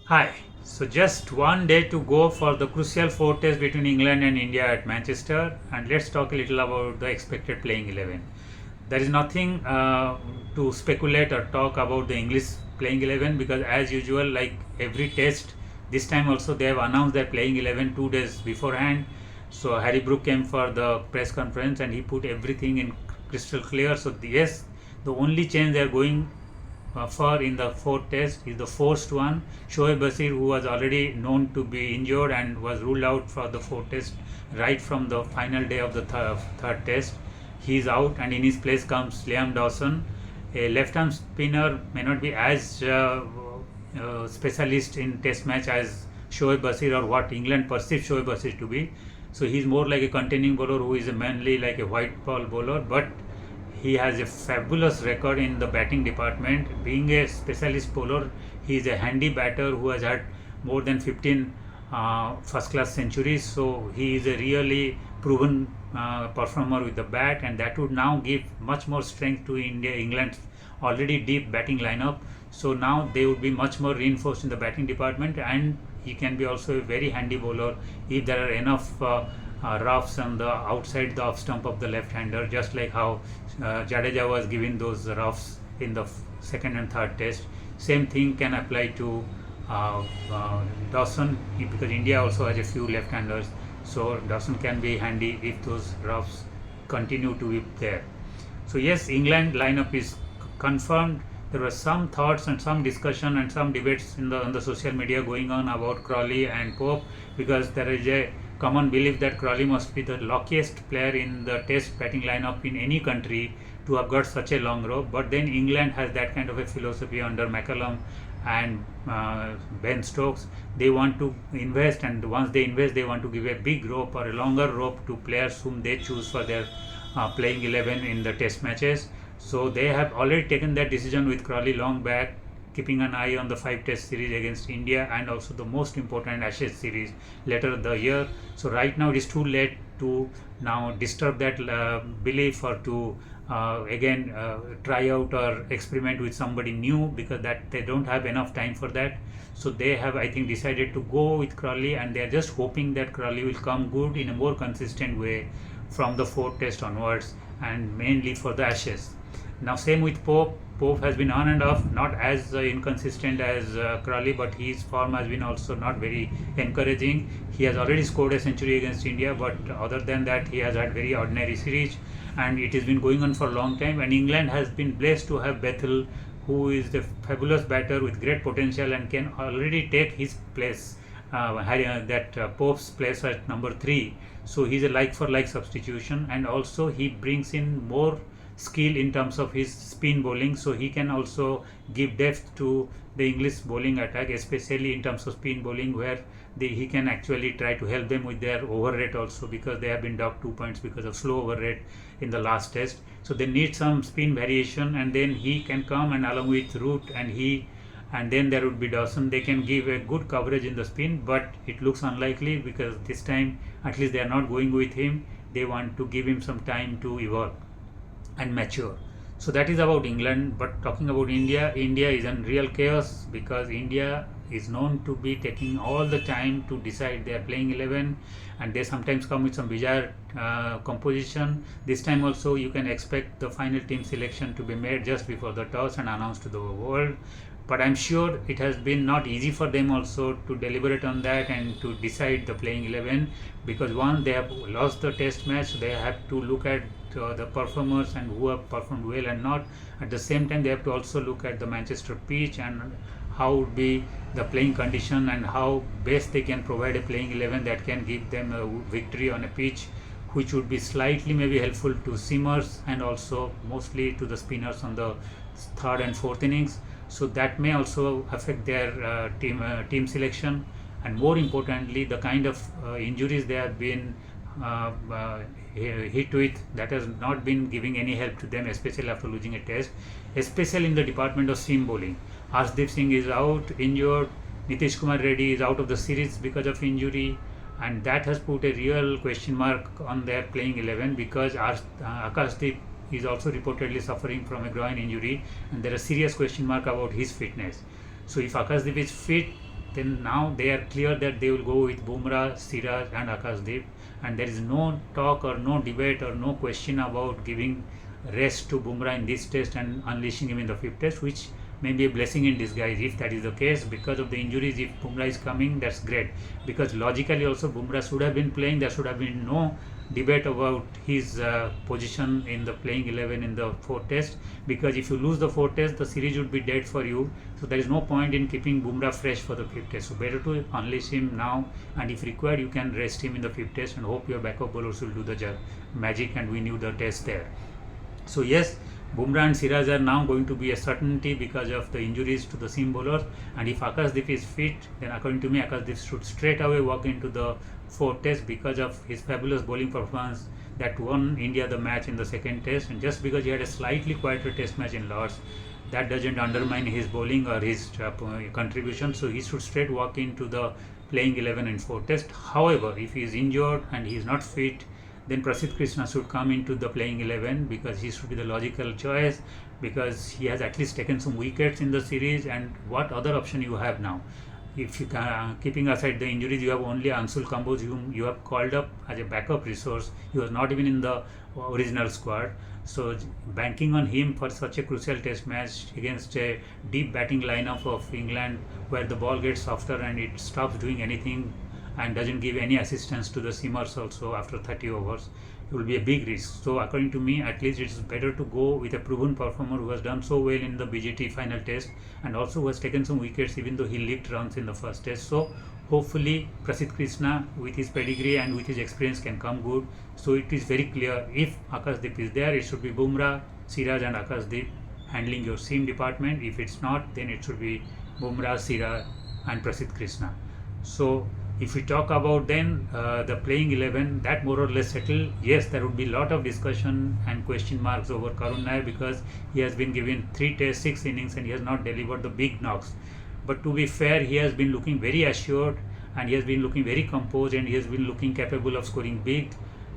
Hi. So just one day to go for the crucial four test between England and India at Manchester, and let's talk a little about the expected playing 11. There is nothing to speculate or talk about the English playing 11 because, as usual, like every test, this time also they have announced their playing 11 2 days beforehand. So Harry Brook came for the press conference and he put everything in crystal clear. So yes, the only change they are going for in the fourth test is the forced one. Shoaib Basir, who was already known to be injured and was ruled out for the fourth test right from the final day of the third test, he is out, and in his place comes Liam Dawson. A left-arm spinner may not be as specialist in test match as Shoaib Basir or what England perceives Shoaib Basir to be. So he's more like a containing bowler who is mainly like a white ball bowler, but he has a fabulous record in the batting department. Being a specialist bowler, he is a handy batter who has had more than 15 first class centuries. So he is a really proven performer with the bat, and that would now give much more strength to England's already deep batting lineup. So now they would be much more reinforced in the batting department, and he can be also a very handy bowler if there are enough roughs on the outside the off stump of the left hander, just like how Jadeja was given those roughs in the second and third test. Same thing can apply to uh, Dawson because India also has a few left handers. So Dawson can be handy if those roughs continue to be there. So yes, England lineup is confirmed. There were some thoughts and some discussion and some debates in the on the social media going on about Crawley and Pope because there is a common belief that Crawley must be the luckiest player in the Test batting lineup in any country to have got such a long rope. But then England has that kind of a philosophy under McCallum and Ben Stokes. They want to invest, and once they invest, they want to give a big rope or a longer rope to players whom they choose for their playing 11 in the Test matches. So they have already taken that decision with Crawley long back, keeping an eye on the 5 test series against India and also the most important Ashes series later in the year. So right now it is too late to now disturb that belief or to again try out or experiment with somebody new because that they don't have enough time for that. So they have, I think, decided to go with Crawley, and they are just hoping that Crawley will come good in a more consistent way from the fourth test onwards and mainly for the Ashes. Now same with Pope. Pope has been on and off, not as inconsistent as Crawley, but his form has been also not very encouraging. He has already scored a century against India, but other than that, he has had very ordinary series, and it has been going on for a long time. And England has been blessed to have Bethel, who is a fabulous batter with great potential and can already take his place, Pope's place at number three. So he's a like for like substitution, and also he brings in more skill in terms of his spin bowling, so he can also give depth to the English bowling attack, especially in terms of spin bowling, where he can actually try to help them with their over rate also because they have been docked 2 points because of slow over rate in the last test. So they need some spin variation, and then he can come and along with Root and then there would be Dawson. They can give a good coverage in the spin, but it looks unlikely because this time at least they are not going with him. They want to give him some time to evolve and mature. So that is about England. But talking about India, India is in real chaos because India is known to be taking all the time to decide their playing 11, and they sometimes come with some bizarre composition. This time also you can expect the final team selection to be made just before the toss and announced to the world. But I'm sure it has been not easy for them also to deliberate on that and to decide the playing 11 because one, they have lost the test match. They have to look at the performers and who have performed well and not. At the same time, they have to also look at the Manchester pitch and how would be the playing condition and how best they can provide a playing 11 that can give them a victory on a pitch which would be slightly maybe helpful to seamers and also mostly to the spinners on the third and fourth innings. So that may also affect their team selection, and more importantly the kind of injuries they have been hit with, that has not been giving any help to them, especially after losing a test, especially in the department of seam bowling. Arshdeep Singh is out injured, Nitish Kumar Reddy is out of the series because of injury, and that has put a real question mark on their playing 11 because Akashdeep is also reportedly suffering from a groin injury, and there is a serious question mark about his fitness. So if Akashdeep is fit, then now they are clear that they will go with Bumrah, Siraj and Akashdeep, and there is no talk or no debate or no question about giving rest to Bumrah in this test and unleashing him in the fifth test, which may be a blessing in disguise if that is the case. Because of the injuries, if Bumrah is coming, that's great, because logically also Bumrah should have been playing. There should have been no debate about his position in the playing 11 in the fourth test, because if you lose the fourth test, the series would be dead for you. So there is no point in keeping Bumrah fresh for the fifth test. So better to unleash him now, and if required you can rest him in the fifth test and hope your backup bowlers will do the magic and win you the test there. So yes, Bumrah and Siraj are now going to be a certainty because of the injuries to the seam bowlers. And if Akashdeep is fit, then according to me, Akashdeep should straight away walk into the fourth test because of his fabulous bowling performance that won India the match in the second test. And just because he had a slightly quieter test match in Lords, that doesn't undermine his bowling or his contribution. So he should straight walk into the playing 11 in fourth test. However, if he is injured and he is not fit, then Prasidh Krishna should come into the playing 11 because he should be the logical choice, because he has at least taken some wickets in the series. And what other option you have now? If you can, keeping aside the injuries, you have only Anshul Kamboj whom you have called up as a backup resource. He was not even in the original squad. So banking on him for such a crucial test match against a deep batting lineup of England, where the ball gets softer and it stops doing anything and doesn't give any assistance to the seamers also after 30 overs, it will be a big risk. So according to me, at least it's better to go with a proven performer who has done so well in the BGT final test and also who has taken some wickets even though he leaked runs in the first test. So hopefully Prasidh Krishna with his pedigree and with his experience can come good. So it is very clear, if Akashdeep is there, it should be Bumrah, Siraj and Akashdeep handling your seam department. If it's not, then it should be Bumrah, Siraj and Prasidh Krishna. So if we talk about then the playing 11, that more or less settled. Yes, there would be a lot of discussion and question marks over Karun Nair because he has been given 3 tests, 6 innings and he has not delivered the big knocks. But to be fair, he has been looking very assured and he has been looking very composed and he has been looking capable of scoring big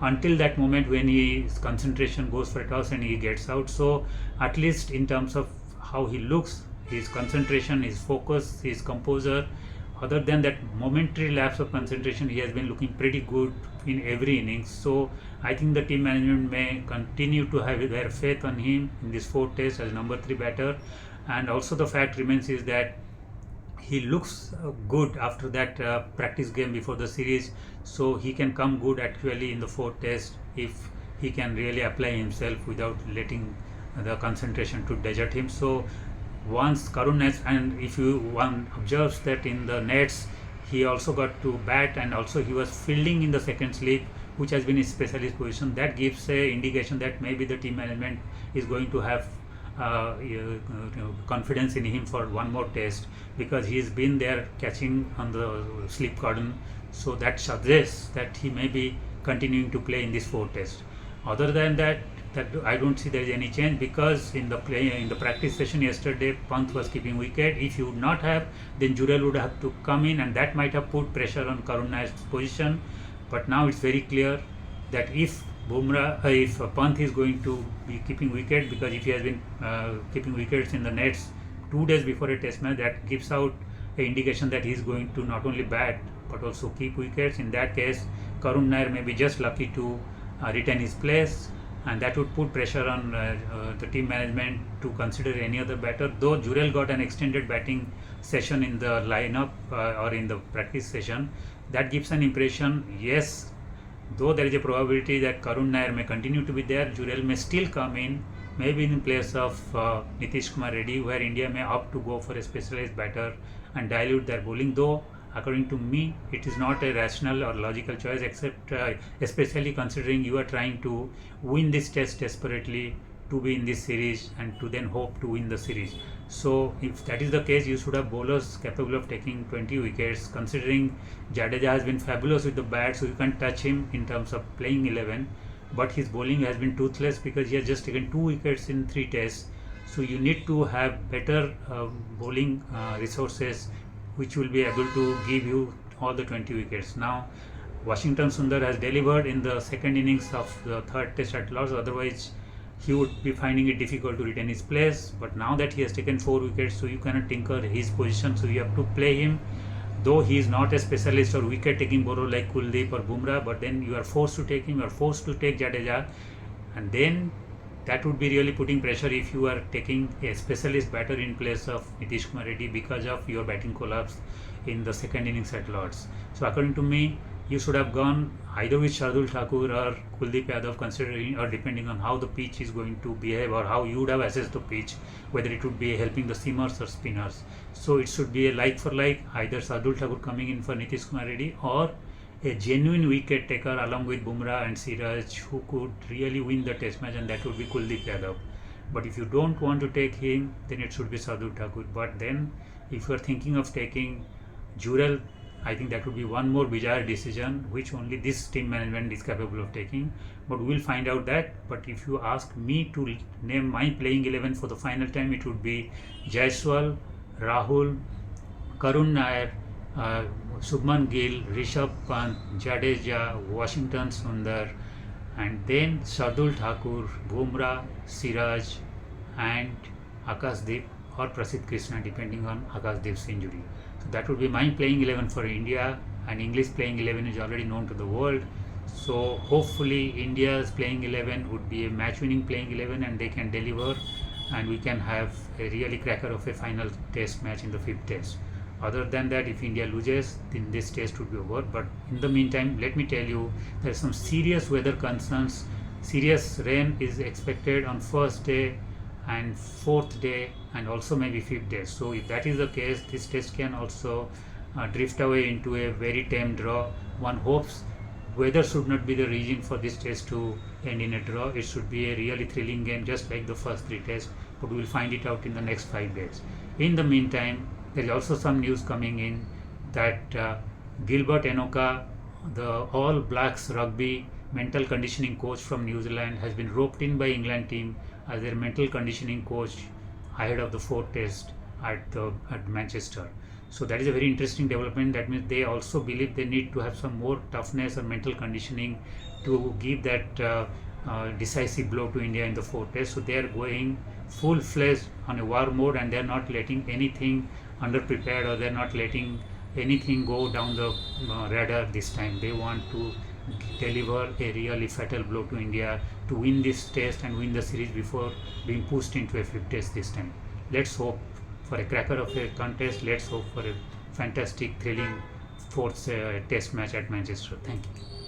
until that moment when his concentration goes for a toss and he gets out. So at least in terms of how he looks, his concentration, his focus, his composure, other than that momentary lapse of concentration, he has been looking pretty good in every innings. So I think the team management may continue to have their faith on him in this fourth test as number 3 batter. And also the fact remains is that he looks good after that practice game before the series. So he can come good actually in the fourth test if he can really apply himself without letting the concentration to desert him. So once Karun Nair, and if one observes that in the nets he also got to bat and also he was fielding in the second slip, which has been his specialist position, that gives a indication that maybe the team management is going to have confidence in him for one more test because he's been there catching on the slip cordon. So that suggests that he may be continuing to play in this fourth test. Other than that I don't see there is any change, because in the practice session yesterday Pant was keeping wicket. If he would not have, then Jurel would have to come in and that might have put pressure on Karun Nair's position. But now it's very clear that if Pant is going to be keeping wicket, because if he has been keeping wickets in the nets 2 days before a test match, that gives out an indication that he is going to not only bat but also keep wickets. In that case, Karun Nair may be just lucky to retain his place, and that would put pressure on the team management to consider any other batter. Though Jurel got an extended batting session in the lineup or in the practice session, that gives an impression, yes, though there is a probability that Karun Nair may continue to be there, Jurel may still come in, maybe in place of Nitish Kumar Reddy, where India may opt to go for a specialized batter and dilute their bowling. Though according to me, it is not a rational or logical choice, except especially considering you are trying to win this test desperately to be in this series and to then hope to win the series. So if that is the case, you should have bowlers capable of taking 20 wickets, considering Jadeja has been fabulous with the bat, so you can't touch him in terms of playing 11, but his bowling has been toothless because he has just taken 2 wickets in 3 tests. So you need to have better bowling resources which will be able to give you all the 20 wickets. Now Washington Sundar has delivered in the second innings of the third test at Lords, otherwise he would be finding it difficult to retain his place. But now that he has taken 4 wickets, so you cannot tinker his position, so you have to play him though he is not a specialist or wicket taking bowler like Kuldeep or Bumrah, but then you are forced to take him, you are forced to take Jadeja, and then that would be really putting pressure if you are taking a specialist batter in place of Nitish Kumar Reddy because of your batting collapse in the second innings at Lords. So according to me, you should have gone either with Shardul Thakur or Kuldeep Yadav, considering or depending on how the pitch is going to behave or how you would have assessed the pitch, whether it would be helping the seamers or spinners. So it should be a like for like, either Shardul Thakur coming in for Nitish Kumar Reddy or a genuine wicket taker along with Bumrah and Siraj who could really win the test match, and that would be Kuldeep Yadav. But if you don't want to take him, then it should be Shardul Thakur. But then if you are thinking of taking Jurel, I think that would be one more bizarre decision which only this team management is capable of taking. But we will find out that. But if you ask me to name my playing 11 for the final time, it would be Jaiswal, Rahul, Karun Nair, Shubman Gill, Rishabh Pant, Jadeja, Washington Sundar, and then Shardul Thakur, Bumrah, Siraj, and Akashdeep or Prasidh Krishna, depending on Akashdeep's injury. So that would be my playing 11 for India, and English playing 11 is already known to the world. So hopefully India's playing 11 would be a match-winning playing 11, and they can deliver, and we can have a really cracker of a final test match in the 5th test. Other than that, if India loses, then this test would be over. But in the meantime, let me tell you, there are some serious weather concerns. Serious rain is expected on first day and fourth day and also maybe 5th day. So if that is the case, this test can also drift away into a very tame draw. One hopes weather should not be the reason for this test to end in a draw. It should be a really thrilling game, just like the first 3 tests, but we will find it out in the next 5 days. In the meantime, there is also some news coming in that Gilbert Enoka, the All Blacks rugby mental conditioning coach from New Zealand, has been roped in by England team as their mental conditioning coach ahead of the 4th test at Manchester. So that is a very interesting development. That means they also believe they need to have some more toughness or mental conditioning to give that decisive blow to India in the 4th test. So they are going full-fledged on a war mode, and they are not letting anything underprepared, or they are not letting anything go down the radar this time. They want to deliver a really fatal blow to India to win this test and win the series before being pushed into a 5th test this time. Let's hope for a cracker of a contest. Let's hope for a fantastic, thrilling 4th test match at Manchester. Thank you.